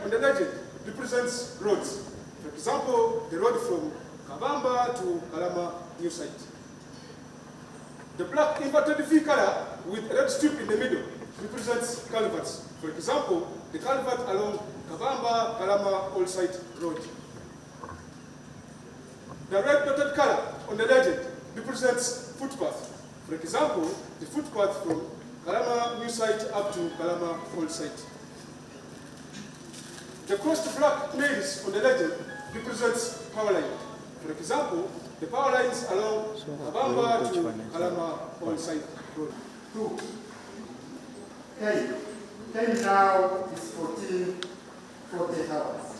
On the legend represents roads. For example, the road from Kabamba to Kalama new site. The black inverted V color with a red strip in the middle represents culverts. For example, the culvert along Kabamba Kalama old site road. The red dotted color on the legend represents footpath. For example, the footpath from Kalama new site up to Kalama old site. The crossed black nails on the legend represents power line. For example, the power lines along Kabamba to Kalama old site road. 2. Time now is 14:40 hours.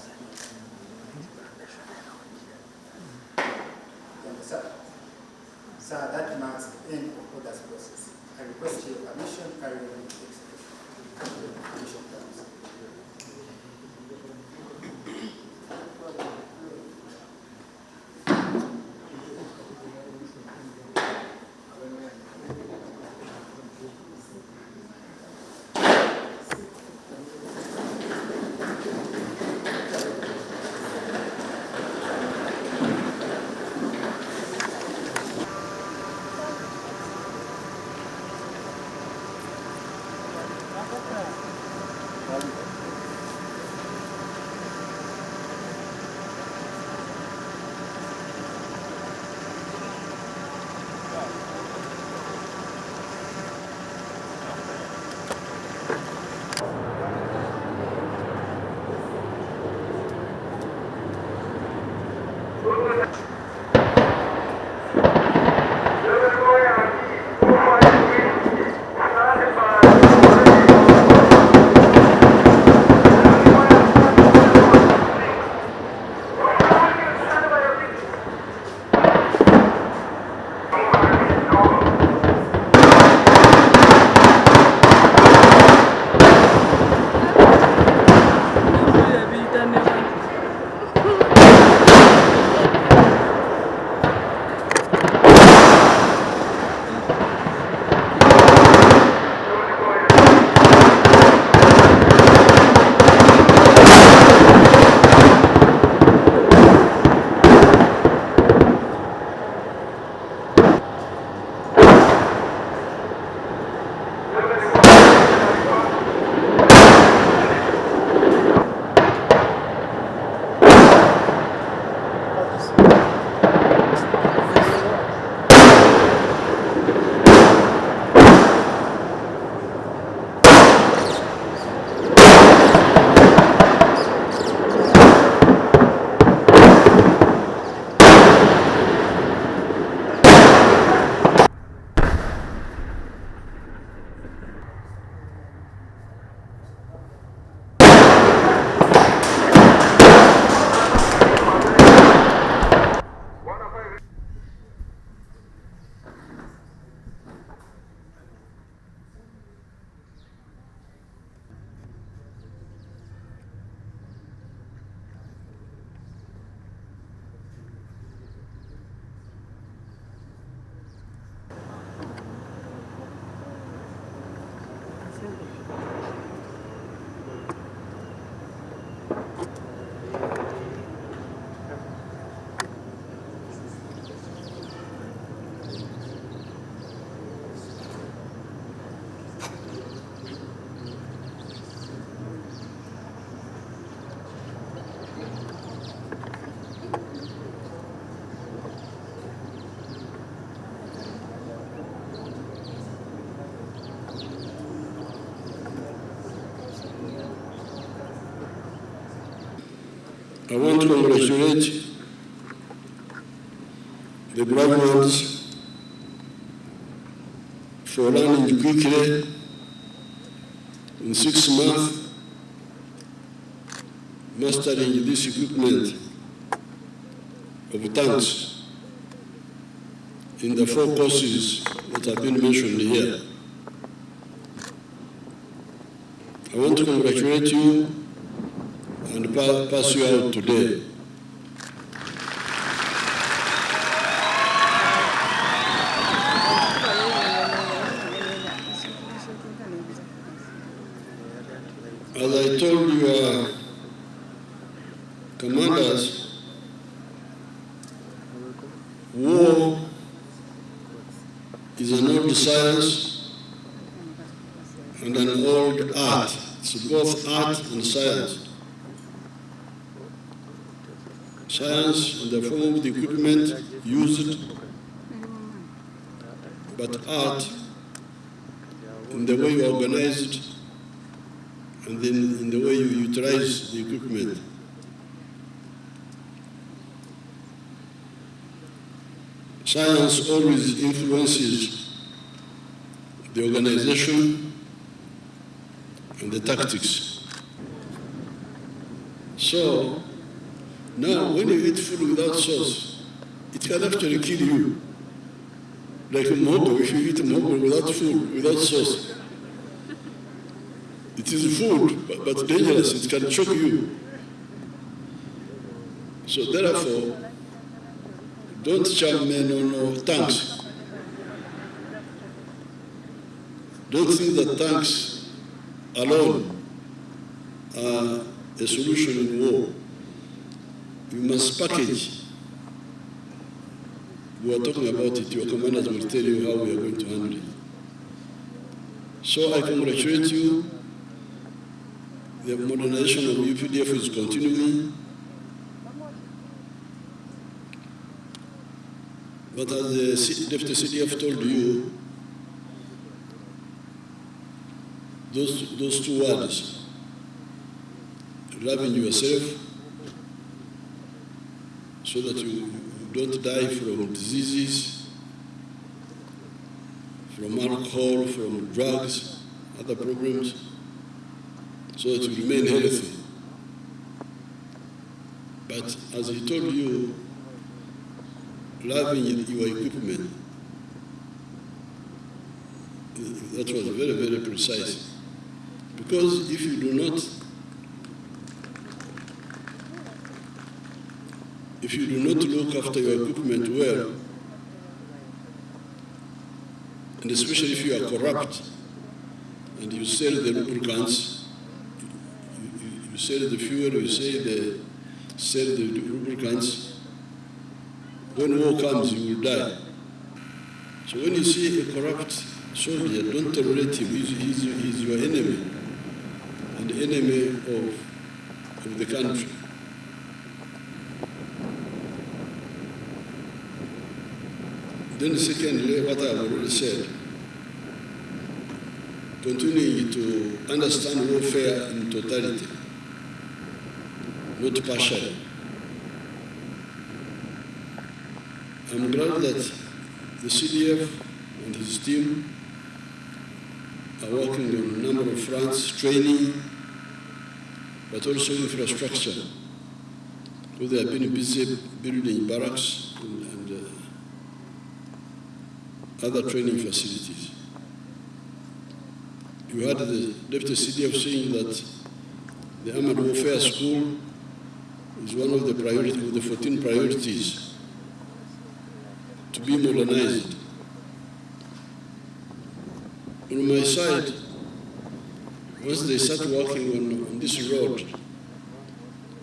Sir, that marks the end of orders process. I request your permission to carry on with the execution. Permission terms. I want to congratulate the graduates for learning quickly in 6 months, mastering this equipment of tanks in the 4 courses that have been mentioned here. I want to congratulate you and pass you out today. As I told your commanders, war is an old science and an old art. It's both art and science. Science in the form of the equipment used, but art in the way you organize it and then in the way you utilize the equipment. Science always influences the organization and the tactics. So, now when you eat food without sauce, it can actually kill you. Like a mogo, if you eat a mogo without food, without sauce, it is food, but dangerous, it can choke you. So therefore, don't charm men on tanks. Don't think that tanks alone are a solution in war. You must package. We are talking about it, your commanders will tell you how we are going to handle it. So I congratulate you. The modernization of UPDF is continuing. But as the Deputy CDF told you, those 2 words, loving yourself so that you don't die from diseases, from alcohol, from drugs, other problems, so that you remain healthy. But as he told you, loving your equipment, that was very, very precise. Because if you do not look after your equipment well, and especially if you are corrupt and you sell the lubricants, you sell the fuel, you sell the lubricants, when war comes, you will die. So when you see a corrupt soldier, don't tolerate him. He's your enemy, and the enemy of the country. Then secondly, what I have already said, continuing to understand warfare in totality, not partially. I'm glad that the CDF and his team are working on a number of fronts, training, but also infrastructure. So they have been busy building barracks and other training facilities. You heard the Deputy CDF saying that the Armored Warfare School is one of the 14 priorities to be modernized. On my side, once they start working on this road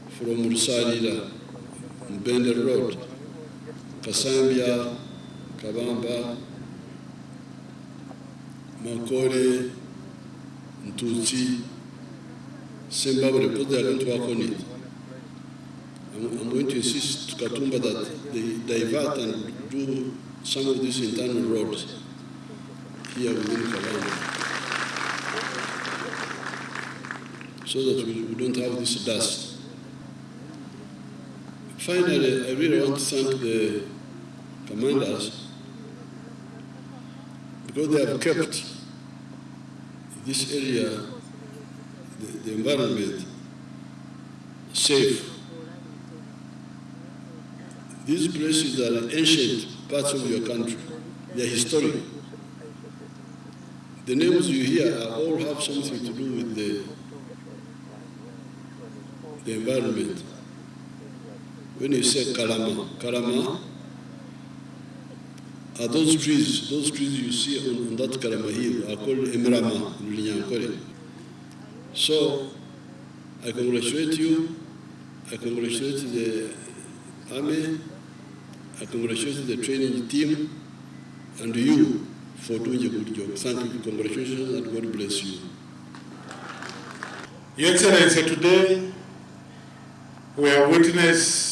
from Rusalila, Bender Road, Kasambia, Kabamba, Makore, Ntuchi, Zimbabwe, because they are going to work on it. I'm going to insist to Katumba that they divert and do some of these internal roads here within Kabamba, so that we don't have this dust. Finally, I really want to thank the commanders because they have kept this area, the environment, safe. These places are ancient parts of your country. They are historic. The names you hear all have something to do with the environment. When you say Kalama are those trees you see on that Kalama hill are called Emirama in Linyankore. So I congratulate you, I congratulate the army, I congratulate the training team, and you for doing a good job. Thank you, congratulations, and God bless you. Your Excellency, today we have witnessed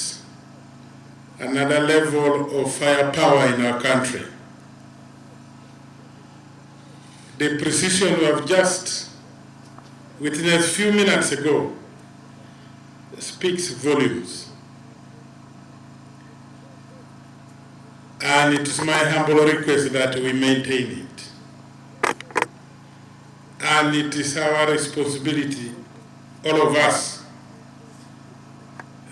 another level of firepower in our country. The precision we have just witnessed a few minutes ago speaks volumes. And it is my humble request that we maintain it. And it is our responsibility, all of us,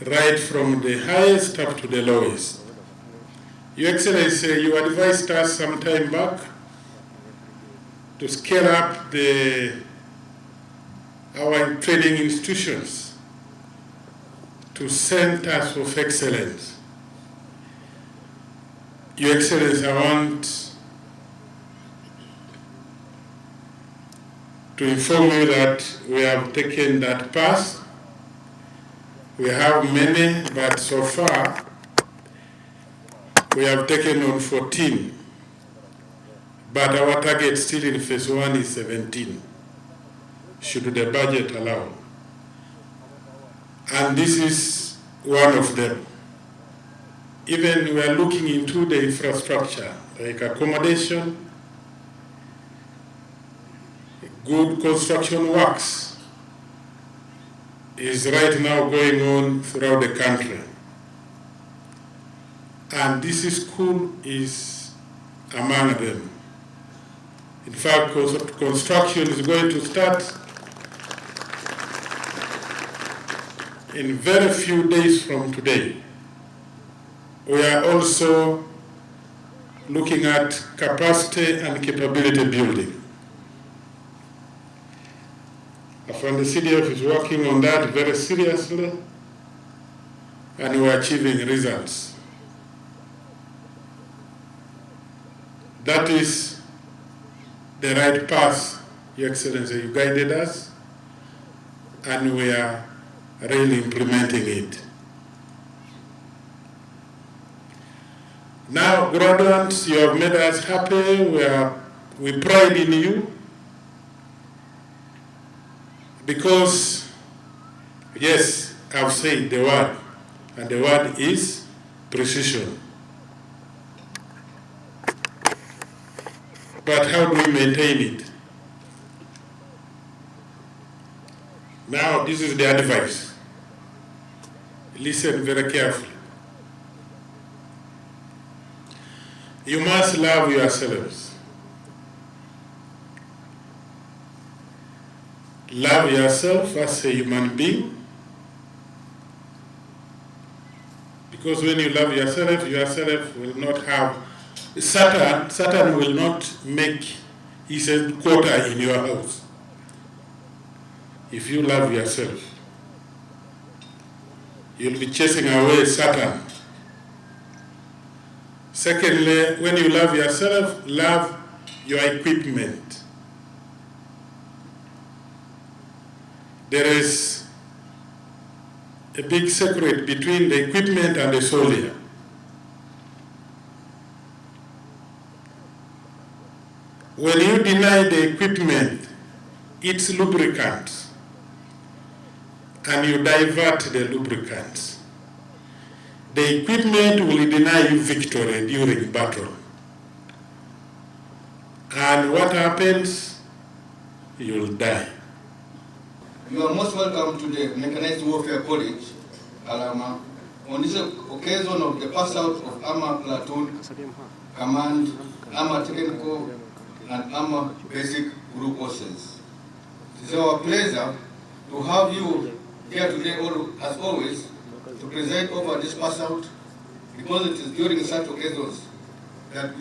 right from the highest up to the lowest. Your Excellency, you advised us some time back to scale up our training institutions to centers of excellence. Your Excellency, I want to inform you that we have taken that path. We have many, but so far we have taken on 14. But our target still in phase 1 is 17, should the budget allow. And this is one of them. Even we are looking into the infrastructure, like accommodation, good construction works is right now going on throughout the country. And this school is among them. In fact, construction is going to start in very few days from today. We are also looking at capacity and capability building. The CDF is working on that very seriously, and we are achieving results. That is the right path, Your Excellency. You guided us, and we are really implementing it. Now, graduates, you have made us happy. We pride in you because, yes, I've said the word, and the word is precision. But how do we maintain it? Now, this is the advice. Listen very carefully. You must love yourselves. Love yourself as a human being. Because when you love yourself will not have Satan will not make his headquarters in your house. If you love yourself, you'll be chasing away Satan. Secondly, when you love yourself, love your equipment. There is a big secret between the equipment and the soldier. When you deny the equipment its lubricant and you divert the lubricants, the equipment will deny you victory during battle. And what happens? You will die. You are most welcome to the Mechanized Warfare College, Alama, on this occasion of the pass out of Armor Platoon, Command, Armor Technical, and Armor Basic Group Courses. It is our pleasure to have you here today, as always, to preside over this pass out, because it is during such occasions that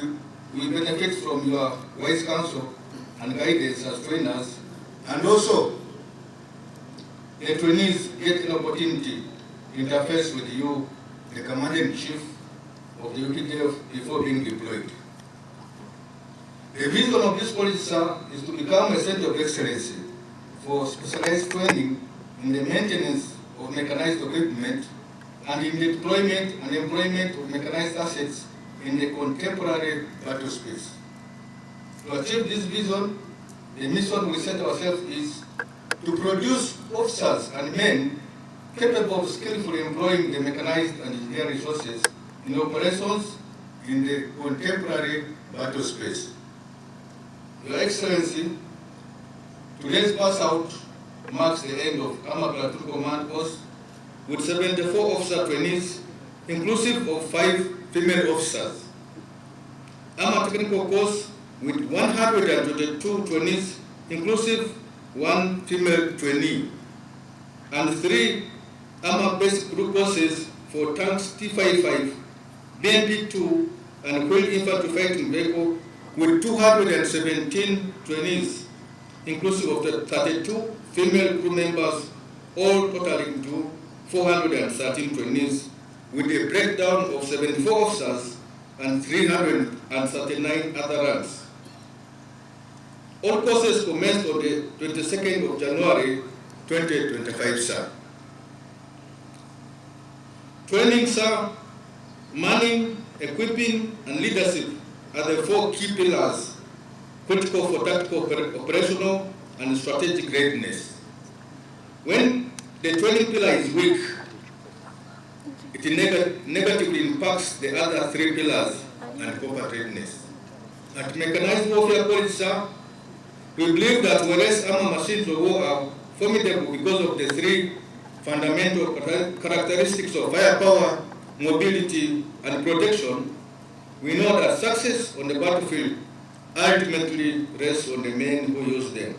we benefit from your wise counsel and guidance as trainers, and also the trainees get an opportunity to interface with you, the Commander-in-Chief of the UPDF, before being deployed. The vision of this policy, sir, is to become a center of excellence for specialized training in the maintenance of mechanized equipment and in the deployment and employment of mechanized assets in the contemporary battle space. To achieve this vision, the mission we set ourselves is to produce officers and men capable of skillfully employing the mechanized and engineering resources in operations in the contemporary battle space. Your Excellency, today's pass out marks the end of Armor Platoon Command Course with 74 officer trainees, inclusive of 5 female officers. Armor Technical Course with 122 trainees, inclusive 1 female trainee, and 3 Armor Basic Group Courses for tanks T-55, BMP-2, and Wheeled Infantry Fighting Vehicle with 217 trainees, inclusive of the 32 female crew members, all totaling to 413 trainees, with a breakdown of 74 officers and 339 other ranks. All courses commenced on the 22nd of January 2025, sir. Training, sir, manning, equipping, and leadership are the 4 key pillars critical for tactical, operational, and strategic readiness. When the training pillar is weak, it negatively impacts the other 3 pillars and combat readiness. At Mechanized Warfare College, sir, we believe that whereas armor machines of war are formidable because of the 3 fundamental characteristics of firepower, mobility, and protection, we know that success on the battlefield ultimately rests on the men who use them.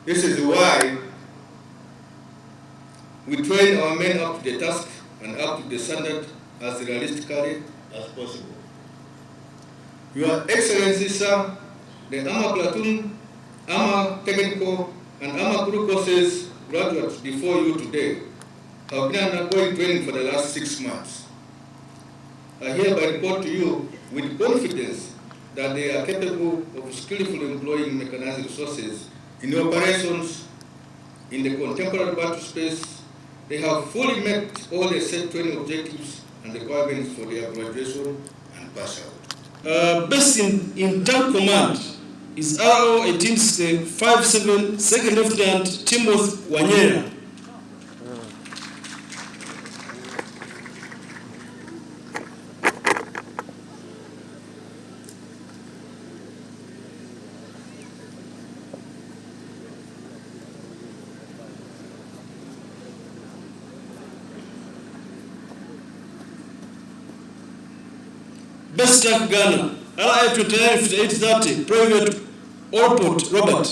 This is why we train our men up to the task and up to the standard as realistically as possible. Your Excellency, sir, the Armor Platoon, Armor Technical, and Armor Group Courses graduates before you today have been undergoing training for the last 6 months. I hereby report to you with confidence that they are capable of skillfully employing mechanized resources in operations in the contemporary battle space. They have fully met all the set training objectives and requirements for their graduation and pass out. Based in Tank Command is RO 1857 Second Lieutenant Timothy Wanyera. Best Tank Ghana, RI 295830, Private Allport Robert.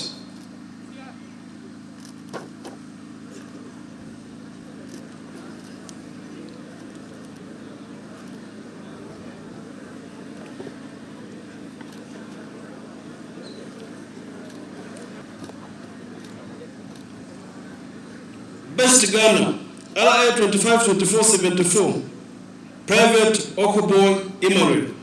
Best Ghana, RI 252474, Private Okoboy Emmanuel.